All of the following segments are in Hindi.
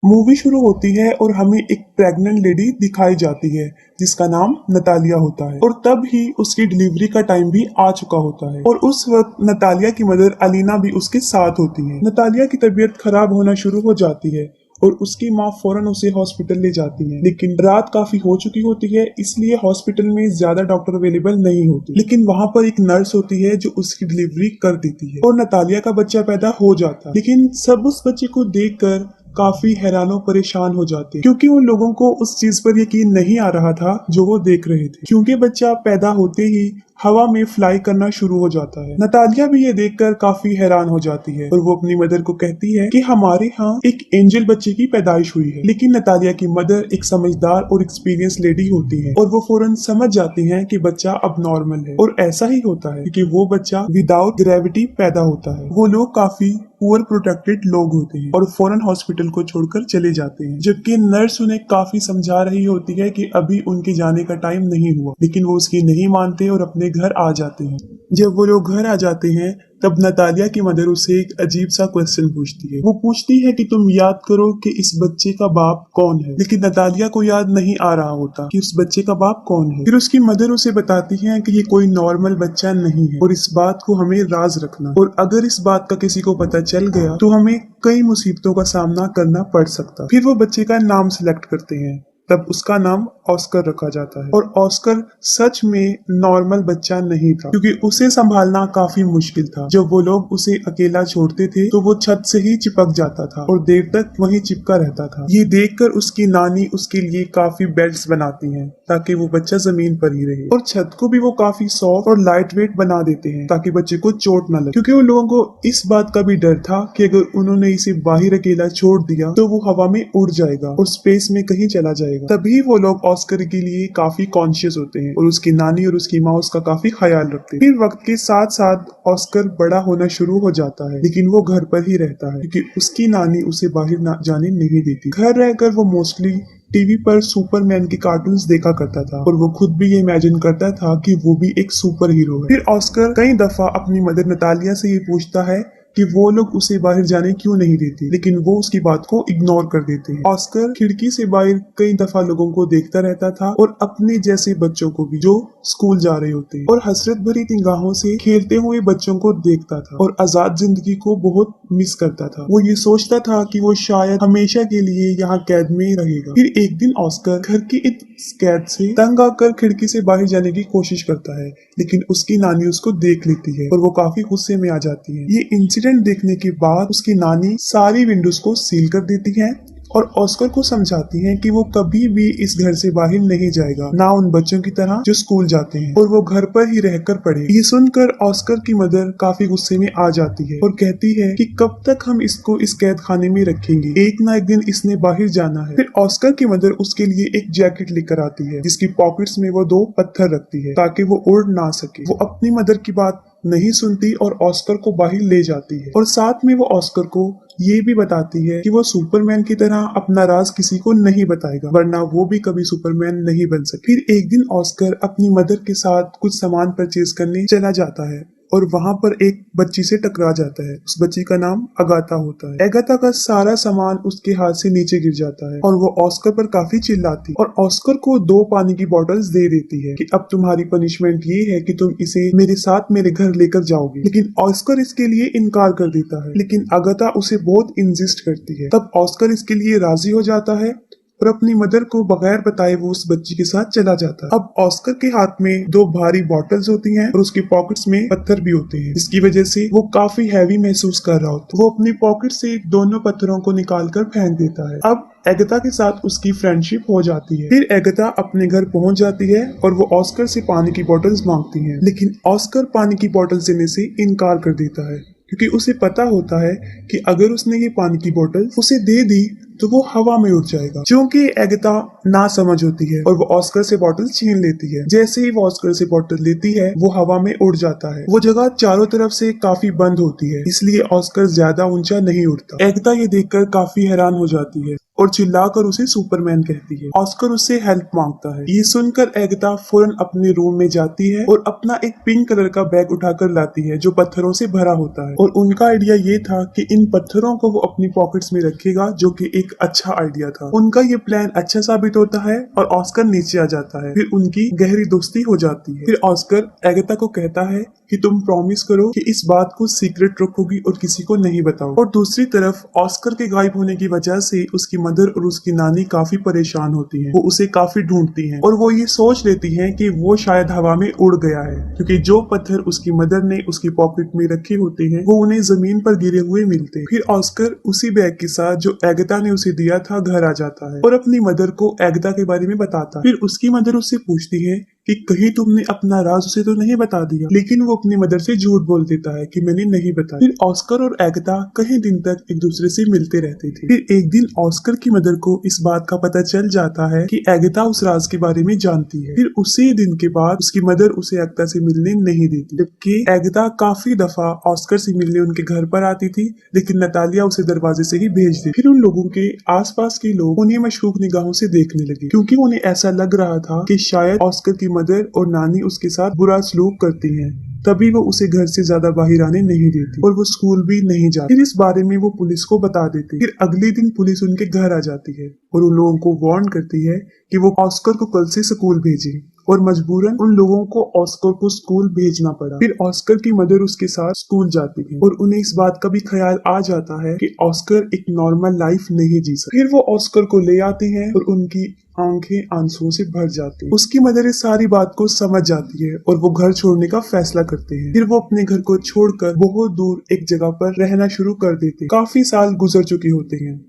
मूवी शुरू होती है और हमें एक प्रेग्नेंट लेडी दिखाई जाती है जिसका नाम नतालिया होता है और तब ही उसकी डिलीवरी का टाइम भी आ चुका होता है और उस वक्त नतालिया की मदर अलीना भी उसके साथ होती है। नतालिया की तबीयत खराब होना शुरू हो जाती है और उसकी माँ फौरन उसे हॉस्पिटल ले जाती है, लेकिन रात काफी हो चुकी होती है इसलिए हॉस्पिटल में ज्यादा डॉक्टर अवेलेबल नहीं होते। लेकिन वहाँ पर एक नर्स होती है जो उसकी डिलीवरी कर देती है और नतालिया का बच्चा पैदा हो जाता है। लेकिन सब उस बच्चे को देखकर काफी हैरानो परेशान हो जाते हैं क्योंकि उन लोगों को उस चीज पर यकीन नहीं आ रहा था जो वो देख रहे थे, क्योंकि बच्चा पैदा होते ही हवा में फ्लाई करना शुरू हो जाता है। नतालिया भी ये देखकर काफी हैरान हो जाती है और वो अपनी मदर को कहती है कि हमारे यहाँ एक एंजल बच्चे की पैदाइश हुई है। लेकिन नतालिया की मदर एक समझदार और एक्सपीरियंस लेडी होती है और वो फौरन समझ जाती है कि बच्चा अब नॉर्मल है और ऐसा ही होता है क्योंकि वो बच्चा विदाउट ग्रेविटी पैदा होता है। वो लोग काफी पुअर प्रोटेक्टेड लोग होते हैं और फौरन हॉस्पिटल को छोड़कर चले जाते हैं, जबकि नर्स उन्हें काफी समझा रही होती है कि अभी उनके जाने का टाइम नहीं हुआ, लेकिन वो उसकी नहीं मानते और अपने घर आ जाते हैं। जब वो लोग घर आ जाते हैं तब नतालिया की मदर उसे एक अजीब सा क्वेश्चन पूछती है। वो पूछती है कि तुम याद करो कि इस बच्चे का बाप कौन है, लेकिन नतालिया को याद नहीं आ रहा होता कि उस बच्चे का बाप कौन है। फिर उसकी मदर उसे बताती है कि ये कोई नॉर्मल बच्चा नहीं है और इस बात को हमें राज रखना, और अगर इस बात का किसी को पता चल गया तो हमें कई मुसीबतों का सामना करना पड़ सकता। फिर वो बच्चे का नाम सिलेक्ट करते हैं, तब उसका नाम ऑस्कर रखा जाता है और ऑस्कर सच में नॉर्मल बच्चा नहीं था क्योंकि उसे संभालना काफी मुश्किल था। जब वो लोग उसे अकेला छोड़ते थे तो वो छत से ही चिपक जाता था और देर तक वहीं चिपका रहता था। ये देखकर उसकी नानी उसके लिए काफी बेल्ट्स बनाती हैं ताकि वो बच्चा जमीन पर ही रहे, और छत को भी वो काफी सॉफ्ट और लाइट वेट बना देते हैं ताकि बच्चे को चोट न लगे, क्योंकि उन लोगों को इस बात का भी डर था कि अगर उन्होंने इसे बाहर अकेला छोड़ दिया तो वो हवा में उड़ जाएगा और स्पेस में कहीं चला जाएगा। तभी वो लोग ऑस्कर के लिए काफी कॉन्शियस होते हैं और उसकी नानी और उसकी माँ उसका काफी ख्याल रखते हैं। फिर वक्त के साथ साथ ऑस्कर बड़ा होना शुरू हो जाता है, लेकिन वो घर पर ही रहता है क्योंकि उसकी नानी उसे बाहर जाने नहीं देती। घर रहकर वो मोस्टली टीवी पर सुपरमैन के कार्टून्स देखा करता था और वो खुद भी ये इमेजिन करता था कि वो भी एक सुपर हीरो है। फिर ऑस्कर कई दफा अपनी मदर नतालिया से ये पूछता है कि वो लोग उसे बाहर जाने क्यों नहीं देते, लेकिन वो उसकी बात को इग्नोर कर देते हैं। ऑस्कर खिड़की से बाहर कई दफा लोगों को देखता रहता था और अपने जैसे बच्चों को भी जो स्कूल जा रहे होते हैं, और हसरत भरी निगाहों से खेलते हुए बच्चों को देखता था और आजाद जिंदगी को बहुत मिस करता था। वो ये सोचता था कि वो शायद हमेशा के लिए यहाँ कैद में रहेगा। फिर एक दिन ऑस्कर घर की इस कैद से तंग आकर खिड़की से बाहर जाने की कोशिश करता है, लेकिन उसकी नानी उसको देख लेती है और वो काफी गुस्से में आ जाती है। ये इंसिडेंट देखने के बाद उसकी नानी सारी विंडोज को सील कर देती है और ऑस्कर को समझाती हैं कि वो कभी भी इस घर से बाहर नहीं जाएगा, ना उन बच्चों की तरह जो स्कूल जाते हैं, और वो घर पर ही रहकर पढ़े। ये सुनकर ऑस्कर की मदर काफी गुस्से में आ जाती है और कहती है कि कब तक हम इसको इस कैद खाने में रखेंगे, एक ना एक दिन इसने बाहर जाना है। फिर ऑस्कर की मदर उसके लिए एक जैकेट लेकर आती है जिसकी पॉकेट्स में वो 2 पत्थर रखती है ताकि वो उड़ ना सके। वो अपनी मदर की बात नहीं सुनती और ऑस्कर को बाहर ले जाती है और साथ में वो ऑस्कर को ये भी बताती है कि वो सुपरमैन की तरह अपना राज किसी को नहीं बताएगा, वरना वो भी कभी सुपरमैन नहीं बन सके। फिर एक दिन ऑस्कर अपनी मदर के साथ कुछ सामान परचेज करने चला जाता है और वहाँ पर एक बच्ची से टकरा जाता है। उस बच्ची का नाम अगाथा होता है। अगाथा का सारा सामान उसके हाथ से नीचे गिर जाता है और वो ऑस्कर पर काफी चिल्लाती है और ऑस्कर को 2 पानी की बोतल्स दे देती है कि अब तुम्हारी पनिशमेंट ये है कि तुम इसे मेरे साथ मेरे घर लेकर जाओगे। लेकिन ऑस्कर इसके लिए इनकार कर देता है, लेकिन अगाथा उसे बहुत इंसिस्ट करती है। तब ऑस्कर इसके लिए राजी हो जाता है और अपनी मदर को बगैर बताए वो उस बच्ची के साथ चला जाता है। अब ऑस्कर के हाथ में 2 भारी बॉटल्स होती हैं और उसके पॉकेट्स में पत्थर भी होते हैं, जिसकी वजह से वो काफी हैवी महसूस कर रहा होता है। वो अपनी पॉकेट से दोनों पत्थरों को निकालकर फेंक देता है। अब एगाथा के साथ उसकी फ्रेंडशिप हो जाती है। फिर एगाथा अपने घर पहुंच जाती है और वो ऑस्कर से पानी की बोतल्स मांगती है, लेकिन ऑस्कर पानी की बोतल्स देने से इनकार कर देता है क्योंकि उसे पता होता है कि अगर उसने ये पानी की बोतल उसे दे दी तो वो हवा में उड़ जाएगा। क्योंकि एगाथा ना समझ होती है और वो ऑस्कर से बोतल छीन लेती है। जैसे ही वो ऑस्कर से बोतल लेती है वो हवा में उड़ जाता है। वो जगह चारों तरफ से काफी बंद होती है, इसलिए ऑस्कर ज्यादा ऊंचा नहीं उड़ता। एगाथा ये देखकर काफी हैरान हो जाती है और चिल्लाकर उसे सुपरमैन कहती है। ऑस्कर उससे हेल्प मांगता है। ये सुनकर एगाथा फौरन अपने रूम में जाती है और अपना एक पिंक कलर का बैग उठाकर लाती है जो पत्थरों से भरा होता है। और उनका आइडिया ये था कि इन पत्थरों को वो अपनी पॉकेट्स में रखेगा, जो कि एक अच्छा आइडिया था। उनका ये प्लान अच्छा साबित होता है और ऑस्कर नीचे आ जाता है। फिर उनकी गहरी दोस्ती हो जाती है। फिर ऑस्कर एगाथा को कहता है कि तुम प्रॉमिस करो कि इस बात को सीक्रेट रखोगी और किसी को नहीं बताओ। और दूसरी तरफ ऑस्कर के गायब होने की वजह से उसकी मदर और उसकी नानी काफी परेशान होती हैं। वो उसे काफी ढूंढती हैं और वो ये सोच लेती हैं कि वो शायद हवा में उड़ गया है, क्योंकि जो पत्थर उसकी मदर ने उसकी पॉकेट में रखे होते हैं वो उन्हें जमीन पर गिरे हुए मिलते हैं। फिर ऑस्कर उसी बैग के साथ जो एगाथा ने उसे दिया था घर आ जाता है और अपनी मदर को एगाथा के बारे में बताता है। फिर उसकी मदर उससे पूछती है कि कहीं तुमने अपना राज उसे तो नहीं बता दिया, लेकिन वो अपनी मदर से झूठ बोल देता है कि मैंने नहीं बताया। फिर ऑस्कर और एगाथा कई दिन तक एक दूसरे से मिलते रहते थे। फिर एक दिन ऑस्कर की मदर को इस बात का पता चल जाता है कि एगाथा उस राज के बारे में जानती है। फिर उसी दिन के बाद उसकी मदर उसे एगाथा से मिलने नहीं देती, जबकि एगाथा काफी दफा ऑस्कर से मिलने उनके घर पर आती थी, लेकिन नतालिया उसे दरवाजे से ही भेज दी। फिर उन लोगों के आसपास के लोग उन्हें मशकूक निगाहों से देखने लगे, क्योंकि उन्हें ऐसा लग रहा था कि शायद ऑस्कर की मदर और नानी उसके साथ बुरा सलूक करती हैं, तभी वो उसे घर से ज्यादा बाहर आने नहीं देती और वो स्कूल भी नहीं जाती। फिर इस बारे में वो पुलिस को बता देती। फिर अगले दिन पुलिस उनके घर आ जाती है और उन लोगों को वार्न करती है कि वो ऑस्कर को कल से स्कूल भेजें, और मजबूरन उन लोगों को ऑस्कर को स्कूल भेजना पड़ा। फिर ऑस्कर की मदर उसके साथ स्कूल जाती है और उन्हें इस बात का भी ख्याल आ जाता है कि ऑस्कर एक नॉर्मल लाइफ नहीं जी सकता। फिर वो ऑस्कर को ले आते हैं और उनकी आंखें आंसुओं से भर जाती हैं। उसकी मदर इस सारी बात को समझ जाती है और वो घर छोड़ने का फैसला करते हैं। फिर वो अपने घर को छोड़कर बहुत दूर एक जगह पर रहना शुरू कर देते हैं। काफी साल गुजर चुके होते हैं।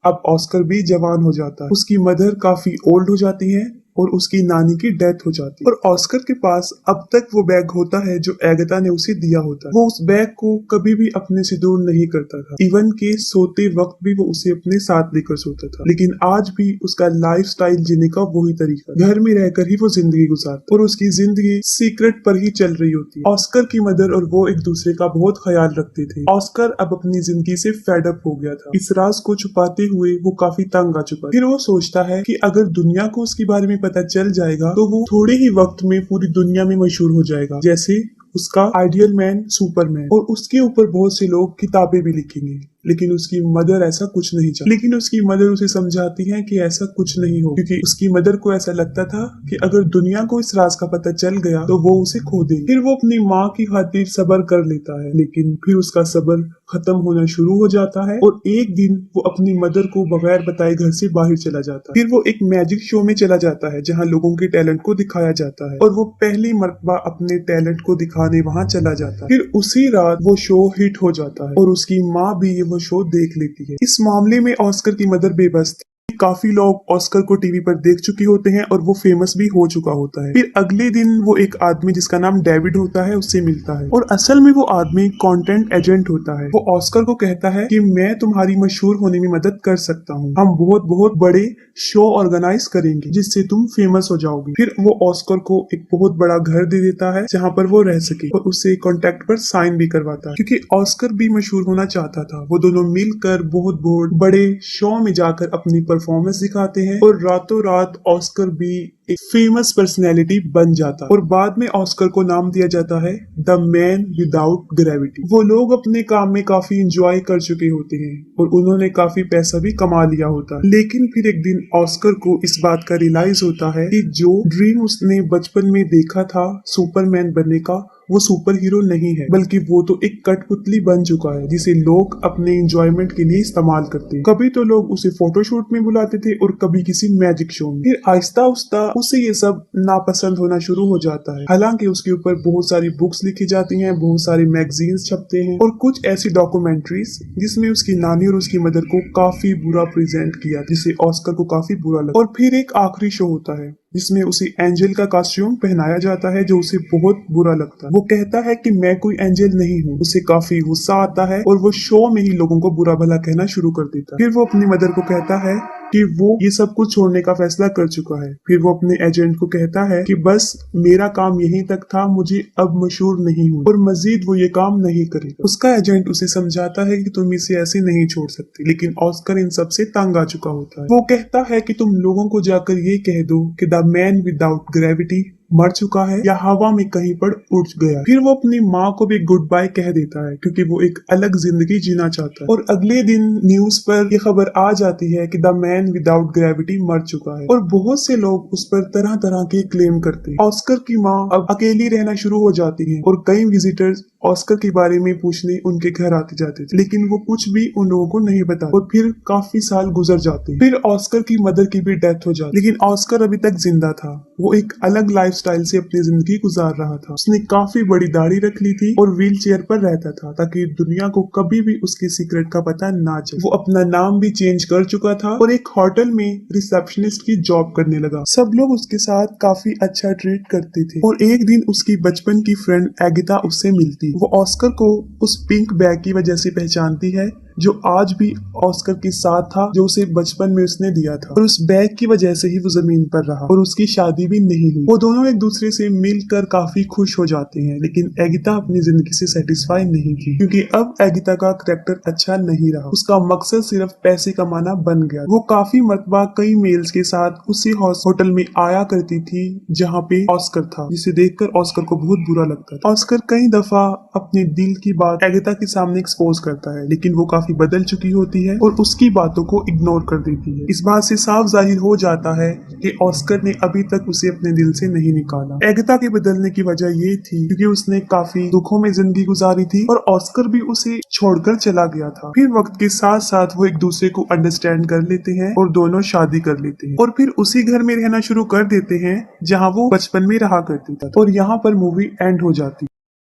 अब ऑस्कर भी जवान हो जाता है। उसकी मदर काफी ओल्ड हो जाती है और उसकी नानी की डेथ हो जाती है। और ऑस्कर के पास अब तक वो बैग होता है जो एगाथा ने उसे दिया होता है। वो उस बैग को कभी भी अपने से दूर नहीं करता था। इवन के सोते वक्त भी वो उसे अपने साथ लेकर सोता था। लेकिन आज भी उसका लाइफस्टाइल जीने का वही तरीका, घर में रहकर ही वो जिंदगी गुजारता और उसकी जिंदगी सीक्रेट पर ही चल रही होती है। ऑस्कर की मदर और वो एक दूसरे का बहुत ख्याल रखते थे। ऑस्कर अब अपनी जिंदगी से फेड अप हो गया था। इस राज को छुपाते हुए वो काफी तंग आ चुका। फिर वो सोचता है कि अगर दुनिया को उसके बारे में पता चल जाएगा तो वो थोड़े ही वक्त में पूरी दुनिया में मशहूर हो जाएगा, जैसे उसका आइडियल मैन सुपरमैन, और उसके ऊपर बहुत से लोग किताबें भी लिखेंगे। लेकिन उसकी मदर ऐसा कुछ नहीं चाहती। लेकिन उसकी मदर उसे समझाती है कि ऐसा कुछ नहीं हो, क्योंकि उसकी मदर को ऐसा लगता था कि अगर दुनिया को इस राज का पता चल गया तो वो उसे खो देगी। फिर वो अपनी माँ की खातिर सब्र कर लेता है, लेकिन फिर उसका सब्र खत्म होना शुरू हो जाता है और एक दिन वो अपनी मदर को बगैर बताए घर से बाहर चला जाता है। फिर वो एक मैजिक शो में चला जाता है जहाँ लोगों के टैलेंट को दिखाया जाता है और वो पहली मर्तबा अपने टैलेंट को दिखाने वहाँ चला जाता है। फिर उसी रात वो शो हिट हो जाता है और उसकी माँ भी ये शो देख लेती है। इस मामले में ऑस्कर की मदर बेबस थी। काफी लोग ऑस्कर को टीवी पर देख चुके होते हैं और वो फेमस भी हो चुका होता है। फिर अगले दिन वो एक आदमी जिसका नाम डेविड होता है उससे मिलता है और असल में वो आदमी कंटेंट एजेंट होता है। वो ऑस्कर को कहता है कि मैं तुम्हारी मशहूर होने में मदद कर सकता हूँ, हम बहुत बहुत बड़े शो ऑर्गेनाइज करेंगे जिससे तुम फेमस हो जाओगे। फिर वो ऑस्कर को एक बहुत बड़ा घर दे देता है जहाँ पर वो रह सके और उससे कॉन्ट्रैक्ट पर साइन भी करवाता है, क्योंकि ऑस्कर भी मशहूर होना चाहता था। वो दोनों मिलकर बहुत बहुत बड़े शो में जाकर अपनी परफॉर्मेंस दिखाते हैं और रातों रात ऑस्कर भी एक फेमस पर्सनैलिटी बन जाता और बाद में ऑस्कर को नाम दिया जाता है द मैन विदाउट ग्रेविटी। वो लोग अपने काम में काफी एंजॉय कर चुके होते हैं और उन्होंने काफी पैसा भी कमा लिया होता है। लेकिन फिर एक दिन ऑस्कर को इस बात का रियलाइज होता है कि जो ड्रीम उसने बचपन में देखा था सुपरमैन बनने का, वो सुपर हीरो नहीं है, बल्कि वो तो एक कठपुतली बन चुका है जिसे लोग अपने एंजॉयमेंट के लिए इस्तेमाल करते हैं। कभी तो लोग उसे फोटोशूट में बुलाते थे और कभी किसी मैजिक शो में। फिर आहिस्ता आहिस्ता उसे ये सब नापसंद होना शुरू हो जाता है। हालांकि उसके ऊपर बहुत सारी बुक्स लिखी जाती हैं, बहुत सारे मैगजीन्स छपते हैं और कुछ ऐसी डॉक्यूमेंट्रीज जिसमें उसकी नानी और उसकी मदर को काफी बुरा प्रेजेंट किया, जिसे ऑस्कर को काफी बुरा लगा। और फिर एक आखिरी शो होता है जिसमें उसे एंजल का कॉस्ट्यूम पहनाया जाता है जो उसे बहुत बुरा लगता है। वो कहता है कि मैं कोई एंजल नहीं हूँ। उसे काफी गुस्सा आता है और वो शो में ही लोगों को बुरा भला कहना शुरू कर देता है। फिर वो अपनी मदर को कहता है कि वो ये सब कुछ छोड़ने का फैसला कर चुका है। फिर वो अपने एजेंट को कहता है कि बस मेरा काम यहीं तक था, मुझे अब मशहूर नहीं हूँ और मजीद वो ये काम नहीं करेगा। उसका एजेंट उसे समझाता है कि तुम इसे ऐसे नहीं छोड़ सकती, लेकिन ऑस्कर इन सब से तंग आ चुका होता है। वो कहता है कि तुम लोगों को जाकर ये कह दो कि द मैन विदाउट ग्रेविटी मर चुका है या हवा में कहीं पर उड़ गया। फिर वो अपनी माँ को भी गुड बाय कह देता है क्योंकि वो एक अलग जिंदगी जीना चाहता है। और अगले दिन न्यूज पर ये खबर आ जाती है कि द मैन विदाउट ग्रेविटी मर चुका है और बहुत से लोग उस पर तरह तरह के क्लेम करते हैं। ऑस्कर की माँ अब अकेली रहना शुरू हो जाती है और कई विजिटर्स ऑस्कर के बारे में पूछने उनके घर आते जाते थे, लेकिन वो कुछ भी उन लोगों को नहीं बता। और फिर काफी साल गुजर जाते हैं। फिर ऑस्कर की मदर की भी डेथ हो जाती, लेकिन ऑस्कर अभी तक जिंदा था। वो एक अलग लाइफस्टाइल से अपनी जिंदगी गुजार रहा था। उसने काफी बड़ी दाढ़ी रख ली थी और व्हील चेयर पर रहता था ताकि दुनिया को कभी भी उसके सीक्रेट का पता ना चले। वो अपना नाम भी चेंज कर चुका था और एक होटल में रिसेप्शनिस्ट की जॉब करने लगा। सब लोग उसके साथ काफी अच्छा ट्रीट करते थे और एक दिन उसकी बचपन की फ्रेंड एगिता उससे मिलती। वो ऑस्कर को उस पिंक बैग की वजह से पहचानती है जो आज भी ऑस्कर के साथ था, जो उसे बचपन में उसने दिया था। और उस बैग की वजह से ही वो जमीन पर रहा और उसकी शादी भी नहीं हुई। वो दोनों एक दूसरे से मिलकर काफी खुश हो जाते हैं, लेकिन एगिता अपनी जिंदगी से सेटिस्फाई नहीं थी क्योंकि अब एगिता का कैरेक्टर अच्छा नहीं रहा। उसका मकसद सिर्फ पैसे कमाना बन गया। वो काफी मरतबा कई मेल्स के साथ उसी होटल में आया करती थी जहाँ पे ऑस्कर था, जिसे देखकर ऑस्कर को बहुत बुरा लगता था। ऑस्कर कई दफा अपने दिल की बात एगिता के सामने एक्सपोज करता है, लेकिन वो काफी बदल चुकी होती है और उसकी बातों को इग्नोर कर देती है। इस बात से साफ जाहिर हो जाता है कि ऑस्कर ने अभी तक उसे अपने दिल से नहीं निकाला। एगिता के बदलने की वजह ये थी क्योंकि उसने काफी दुखों में जिंदगी गुजारी थी और ऑस्कर भी उसे छोड़कर चला गया था। फिर वक्त के साथ साथ वो एक दूसरे को अंडरस्टैंड कर लेते हैं और दोनों शादी कर लेते हैं और फिर उसी घर में रहना शुरू कर देते हैं जहाँ वो बचपन में रहा करते थे। और यहाँ पर मूवी एंड हो जाती है।